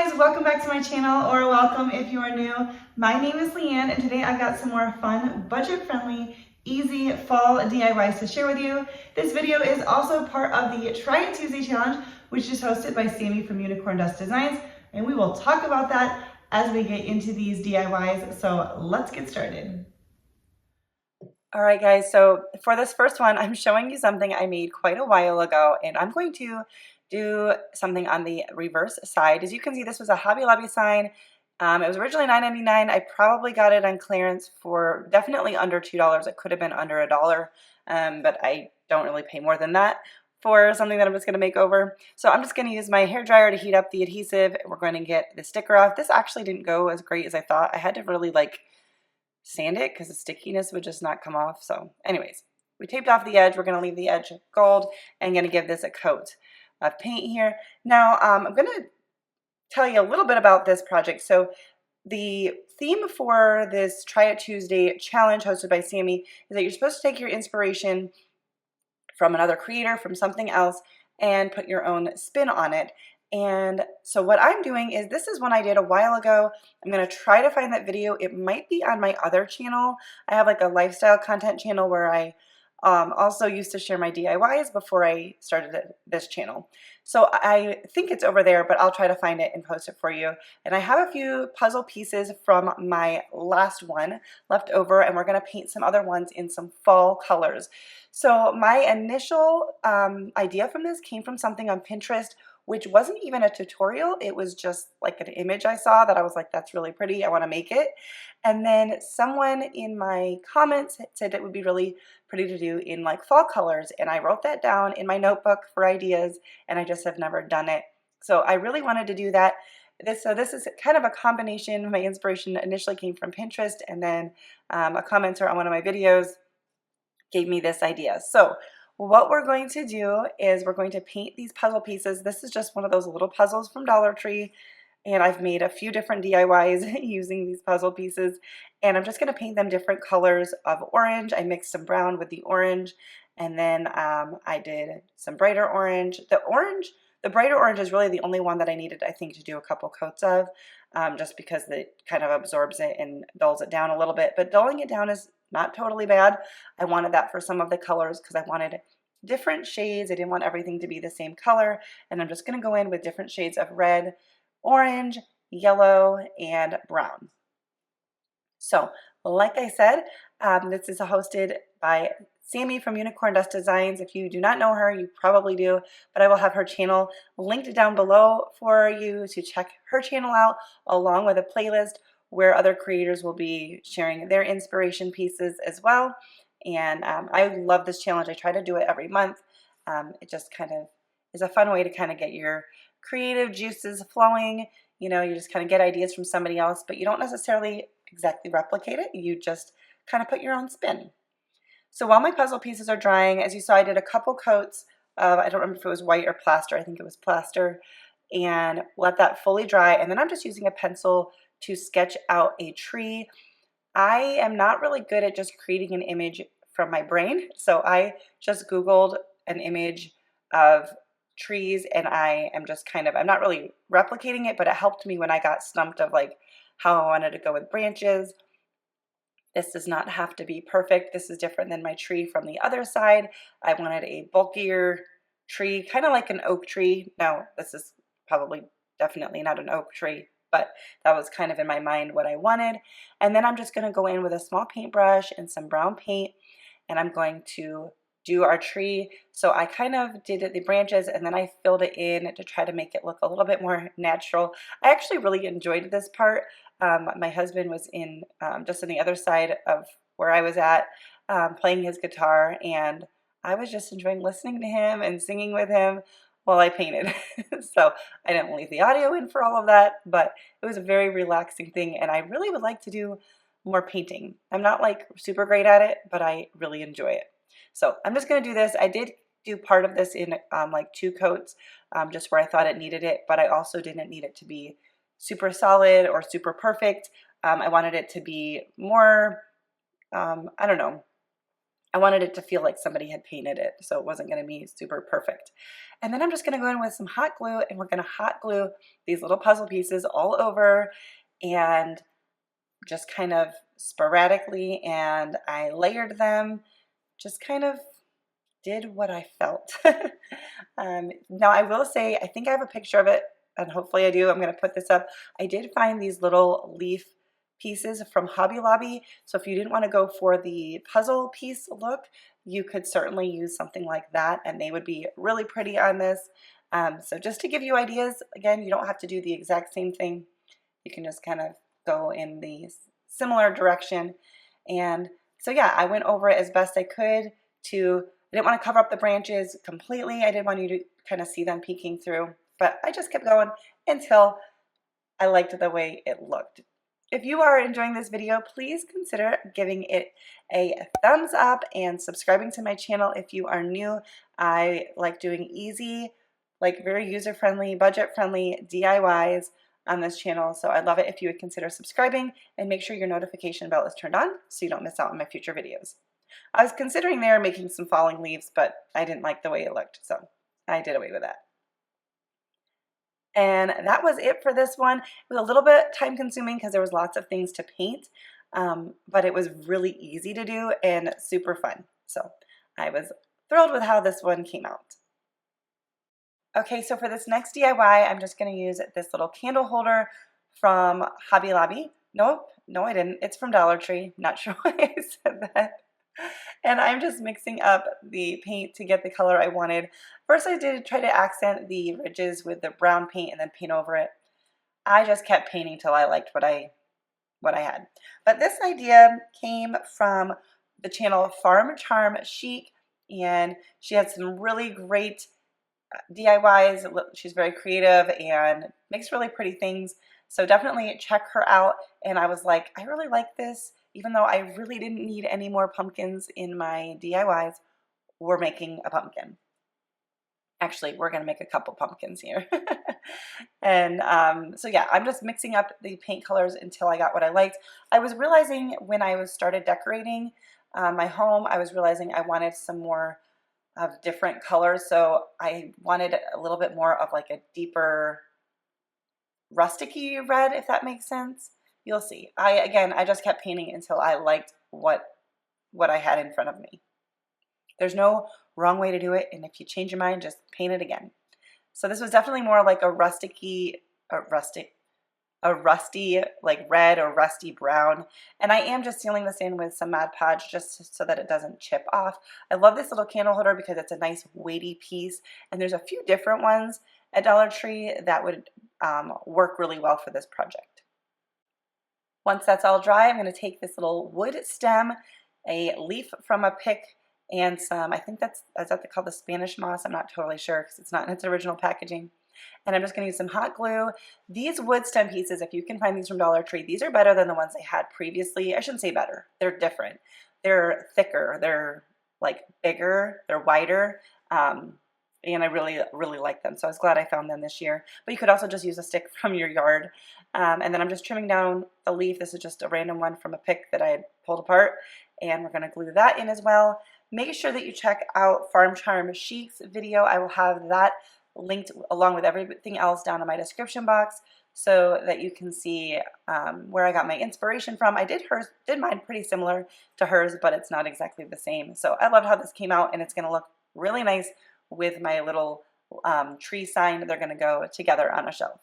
guys, welcome back to my channel, or welcome if you are new. My name is Leanne and today I've got some more fun, budget-friendly, easy fall DIYs to share with you. This video is also part of the Try It Tuesday challenge, which is hosted by Sammie from Unicorn Dust Designs, and we will talk about that as we get into these DIYs, so let's get started. All right guys, so for this first one, I'm showing you something I made quite a while ago, and I'm going to do something on the reverse side. As you can see, this was a Hobby Lobby sign. It was originally $9.99. I probably got it on clearance for definitely under $2. It could have been under $1, but I don't really pay more than that for something that I'm just going to make over. So I'm just going to use my hairdryer to heat up the adhesive. We're going to get the sticker off. This actually didn't go as great as I thought. I had to really sand it because the stickiness would just not come off. So anyways, we taped off the edge. We're going to leave the edge gold and going to give this a coat of paint here. Now I'm going to tell you a little bit about this project. So the theme for this Try It Tuesday challenge hosted by Sammie is that you're supposed to take your inspiration from another creator, from something else, and put your own spin on it. And so what I'm doing is, this is one I did a while ago. I'm going to try to find that video. It might be on my other channel. I have like a lifestyle content channel where I also used to share my DIYs before I started this channel. So I think it's over there, but I'll try to find it and post it for you. And I have a few puzzle pieces from my last one left over, and we're going to paint some other ones in some fall colors. So my initial idea from this came from something on Pinterest, which wasn't even a tutorial. It was just like an image I saw that I was like, that's really pretty, I want to make it. And then someone in my comments said it would be really pretty to do in like fall colors, and I wrote that down in my notebook for ideas, and I just have never done it. So I really wanted to do that. So this is kind of a combination. My inspiration initially came from Pinterest, and then a commenter on one of my videos gave me this idea. So what we're going to do is we're going to paint these puzzle pieces. This is just one of those little puzzles from Dollar Tree, and I've made a few different DIYs using these puzzle pieces, and I'm just going to paint them different colors of orange. I mixed some brown with the orange, and then I did some brighter orange. The brighter orange is really the only one that I needed, I think, to do a couple coats of, just because it kind of absorbs it and dulls it down a little bit. But dulling it down is not totally bad. I wanted that for some of the colors because I wanted different shades. I didn't want everything to be the same color, and I'm just going to go in with different shades of red, orange, yellow, and brown. So like I said, this is hosted by Sammie from Unicorn Dust Designs. If you do not know her, you probably do, but I will have her channel linked down below for you to check her channel out, along with a playlist where other creators will be sharing their inspiration pieces as well. And I love this challenge. I try to do it every month. It just kind of is a fun way to kind of get your creative juices flowing. You know, you just kind of get ideas from somebody else, but you don't necessarily exactly replicate it. You just kind of put your own spin. So while my puzzle pieces are drying, as you saw, I did a couple coats of, I don't remember if it was white or plaster. I think it was plaster, and let that fully dry. And then I'm just using a pencil to sketch out a tree. I am not really good at just creating an image from my brain, so I just Googled an image of trees, and I am just I'm not really replicating it, but it helped me when I got stumped of like how I wanted to go with branches. This does not have to be perfect. This is different than my tree from the other side. I wanted a bulkier tree, kind of like an oak tree. Now, this is probably definitely not an oak tree, but that was kind of in my mind what I wanted. And then I'm just going to go in with a small paintbrush and some brown paint, and I'm going to do our tree. So I kind of did the branches, and then I filled it in to try to make it look a little bit more natural. I actually really enjoyed this part. My husband was in just on the other side of where I was at, playing his guitar, and I was just enjoying listening to him and singing with him while I painted. So I didn't leave the audio in for all of that, but it was a very relaxing thing, and I really would like to do more painting. I'm not like super great at it, but I really enjoy it. So I'm just going to do this. I did do part of this in like 2 coats, just where I thought it needed it, but I also didn't need it to be super solid or super perfect. I wanted it to be more, I don't know, I wanted it to feel like somebody had painted it, so it wasn't going to be super perfect. And then I'm just going to go in with some hot glue, and we're going to hot glue these little puzzle pieces all over, and just kind of sporadically, and I layered them, just kind of did what I felt. Now I will say, I think I have a picture of it, and hopefully I do. I'm going to put this up. I did find these little leaf pieces from Hobby Lobby, so if you didn't want to go for the puzzle piece look, you could certainly use something like that, and they would be really pretty on this. So just to give you ideas, again, you don't have to do the exact same thing. You can just kind of go in the similar direction. And so yeah, I went over it as best I could. I didn't want to cover up the branches completely. I didn't want you to kind of see them peeking through, but I just kept going until I liked the way it looked. If you are enjoying this video, please consider giving it a thumbs up and subscribing to my channel if you are new. I like doing easy, like very user-friendly, budget-friendly DIYs on this channel, so I'd love it if you would consider subscribing and make sure your notification bell is turned on so you don't miss out on my future videos. I was considering there making some falling leaves, but I didn't like the way it looked, so I did away with that. And that was it for this one. It was a little bit time consuming because there was lots of things to paint, but it was really easy to do and super fun. So I was thrilled with how this one came out. Okay, so for this next DIY, I'm just going to use this little candle holder from Hobby Lobby. Nope, no I didn't. It's from Dollar Tree. Not sure why I said that. And I'm just mixing up the paint to get the color I wanted. First I did try to accent the ridges with the brown paint and then paint over it. I just kept painting till I liked what I had. But this idea came from the channel Farm Charm Chic, and she had some really great DIYs. She's very creative and makes really pretty things. So definitely check her out. And I was like, I really like this. Even though I really didn't need any more pumpkins in my DIYs, we're making a pumpkin. Actually, we're going to make a couple pumpkins here. And so yeah, I'm just mixing up the paint colors until I got what I liked. I was realizing when I started decorating my home, I was realizing I wanted some more of different colors. So I wanted a little bit more of like a deeper rusticy red, if that makes sense. You'll see. I just kept painting until I liked what I had in front of me. There's no wrong way to do it, and if you change your mind, just paint it again. So this was definitely more like a rusty like red or rusty brown. And I am just sealing this in with some Mod Podge just so that it doesn't chip off. I love this little candle holder because it's a nice weighty piece, and there's a few different ones at Dollar Tree that would work really well for this project. Once that's all dry, I'm going to take this little wood stem, a leaf from a pick, and some, I think is that called the Spanish moss? I'm not totally sure because it's not in its original packaging. And I'm just going to use some hot glue. These wood stem pieces, if you can find these from Dollar Tree, these are better than the ones I had previously. I shouldn't say better. They're different. They're thicker. They're like bigger. They're wider. And I really, really like them. So I was glad I found them this year. But you could also just use a stick from your yard. And then I'm just trimming down the leaf. This is just a random one from a pick that I had pulled apart. And we're going to glue that in as well. Make sure that you check out Farm Charm Chic's video. I will have that linked along with everything else down in my description box so that you can see where I got my inspiration from. I did mine pretty similar to hers, but it's not exactly the same. So I loved how this came out, and it's going to look really nice with my little tree sign. They're going to go together on a shelf.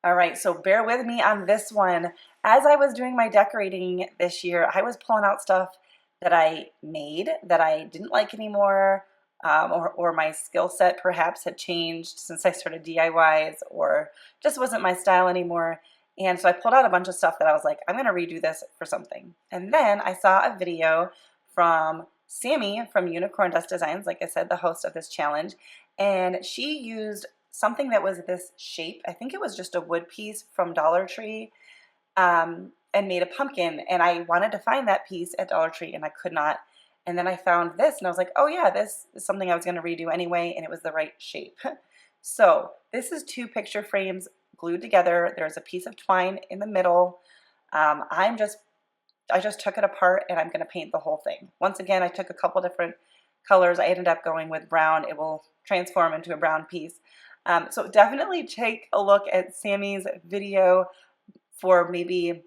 All right, so bear with me on this one. As I was doing my decorating this year, I was pulling out stuff that I made that I didn't like anymore, or my skill set perhaps had changed since I started DIYs, or just wasn't my style anymore. And so I pulled out a bunch of stuff that I was like, I'm going to redo this for something. And then I saw a video from Sammie from Unicorn Dust Designs, like I said, the host of this challenge, and she used something that was this shape. I think it was just a wood piece from Dollar Tree, and made a pumpkin. And I wanted to find that piece at Dollar Tree, and I could not. And then I found this, and I was like, oh yeah, this is something I was going to redo anyway, and it was the right shape. So this is 2 picture frames glued together. There's a piece of twine in the middle. I'm just I just took it apart and I'm going to paint the whole thing. Once again, I took a couple different colors. I ended up going with brown. It will transform into a brown piece. So definitely take a look at Sammie's video for maybe,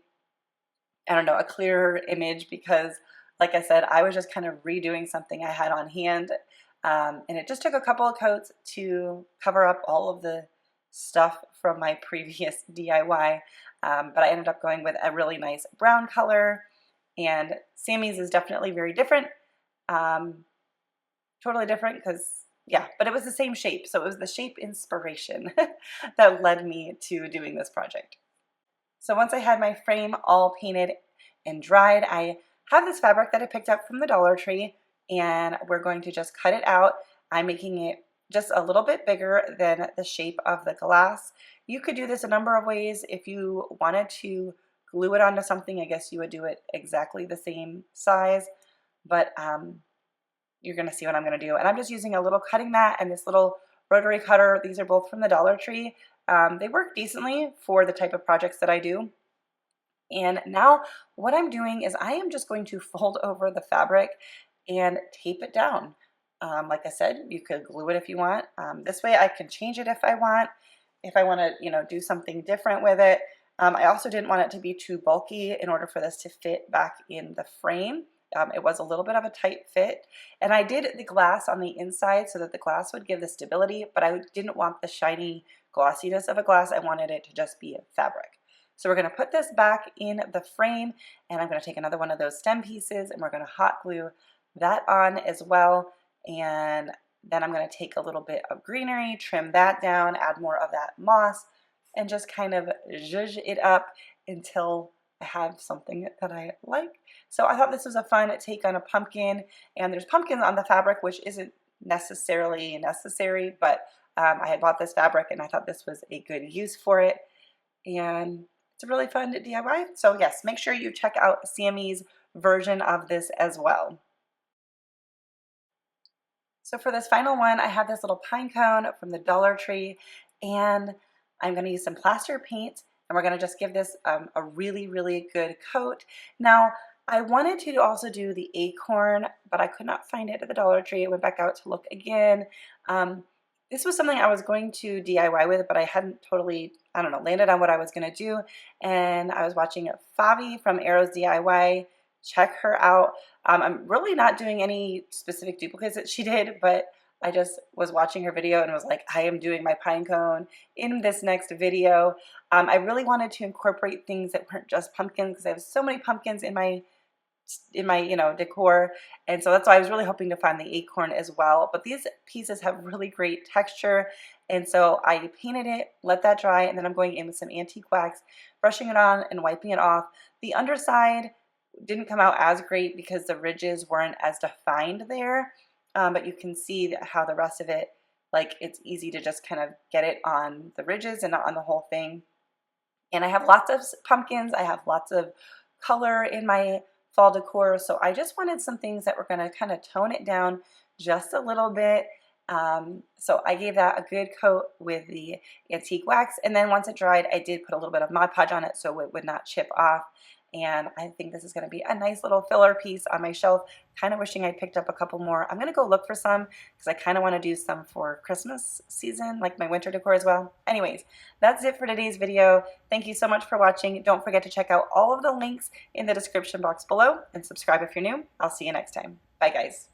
I don't know, a clearer image, because like I said, I was just kind of redoing something I had on hand. And it just took a couple of coats to cover up all of the stuff from my previous DIY. But I ended up going with a really nice brown color, and Sammie's is definitely very different. Totally different because, yeah, but it was the same shape. So it was the shape inspiration that led me to doing this project. So once I had my frame all painted and dried, I have this fabric that I picked up from the Dollar Tree, and we're going to just cut it out. I'm making it just a little bit bigger than the shape of the glass. You could do this a number of ways. If you wanted to glue it onto something, I guess you would do it exactly the same size, but you're going to see what I'm going to do. And I'm just using a little cutting mat and this little rotary cutter. These are both from the Dollar Tree. They work decently for the type of projects that I do. And now what I'm doing is I am just going to fold over the fabric and tape it down. Like I said, you could glue it if you want. This way I can change it if I want to, do something different with it. I also didn't want it to be too bulky in order for this to fit back in the frame. It was a little bit of a tight fit, and I did the glass on the inside so that the glass would give the stability, but I didn't want the shiny glossiness of a glass. I wanted it to just be a fabric. So we're going to put this back in the frame, and I'm going to take another one of those stem pieces and we're going to hot glue that on as well. And then I'm going to take a little bit of greenery, trim that down, add more of that moss, and just kind of zhuzh it up until I have something that I like. So I thought this was a fun take on a pumpkin, and there's pumpkins on the fabric, which isn't necessarily necessary, but I had bought this fabric and I thought this was a good use for it, and it's a really fun DIY. So yes, make sure you check out Sammie's version of this as well. So for this final one, I have this little pine cone from the Dollar Tree, and I'm going to use some plaster paint, and we're going to just give this a really, really good coat. Now, I wanted to also do the acorn, but I could not find it at the Dollar Tree. I went back out to look again. This was something I was going to DIY with, but I hadn't totally, landed on what I was going to do. And I was watching Favi from Arrows DIY. Check her out. I'm really not doing any specific duplicates that she did, but I just was watching her video and was like, I am doing my pine cone in this next video. I really wanted to incorporate things that weren't just pumpkins, because I have so many pumpkins in my decor, and so that's why I was really hoping to find the acorn as well. But these pieces have really great texture, and so I painted it, let that dry, and then I'm going in with some antique wax, brushing it on and wiping it off. The underside didn't come out as great because the ridges weren't as defined there, but you can see how the rest of it, it's easy to just kind of get it on the ridges and not on the whole thing. And I have lots of pumpkins. I have lots of color in my fall decor, so I just wanted some things that were going to kind of tone it down just a little bit. So I gave that a good coat with the antique wax, and then once it dried, I did put a little bit of Mod Podge on it so it would not chip off. And I think this is going to be a nice little filler piece on my shelf. Kind of wishing I picked up a couple more. I'm going to go look for some because I kind of want to do some for Christmas season, like my winter decor as well. Anyways, that's it for today's video. Thank you so much for watching. Don't forget to check out all of the links in the description box below and subscribe if you're new. I'll see you next time. Bye, guys.